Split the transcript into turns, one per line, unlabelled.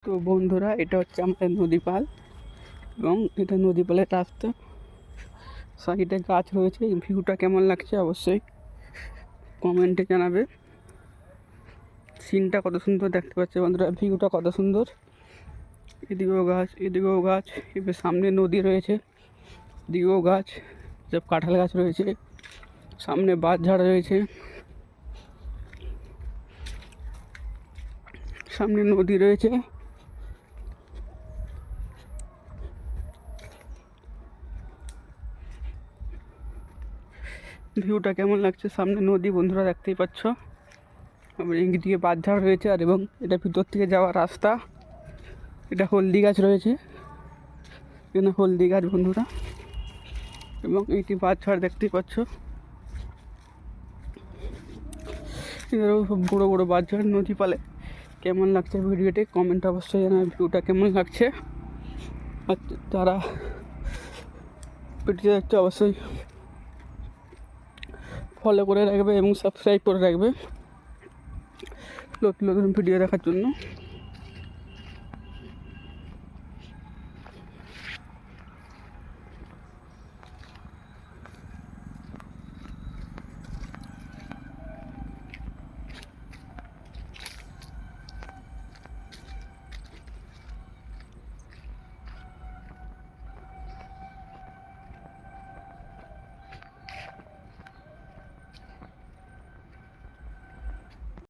তো বন্ধুরা, এটা হচ্ছে আমাদের নদী পাল এবং এটা নদী পালের রাস্তা। সাইডে গাছ রয়েছে। এই ভিউটা কেমন লাগছে অবশ্যই কমেন্টে জানাবে। সিনটা কত সুন্দর দেখতে পাচ্ছে বন্ধুরা, ভিউটা কত সুন্দর। এদিকেও গাছ, এদিকেও গাছ, এবার সামনে নদী রয়েছে, এদিকেও গাছ, সব কাঁঠাল গাছ রয়েছে, সামনে বাঁশঝাড় রয়েছে, সামনে নদী রয়েছে। ভিউটা কেমন লাগছে, সামনে নদী বন্ধুরা দেখতেই পাচ্ছ। আবার এইদিকে বাঁশঝাড় রয়েছে, আর এবং এটা ভিতর থেকে যাওয়ার রাস্তা। এটা হলদি গাছ রয়েছে, এখানে হলদি গাছ বন্ধুরা, এবং এইটি বাঁশঝাড় দেখতেই পাচ্ছ। এখানেও সব বড়ো বড়ো বাঁশঝাড়। নদী পালে কেমন লাগছে ভিডিওটি কমেন্ট অবশ্যই জানাবে, ভিউটা কেমন লাগছে। আর যারা ভিডিও দেখতে অবশ্যই ফলো করে রাখবে এবং সাবস্ক্রাইব করে রাখবে নতুন নতুন ভিডিও দেখার জন্য।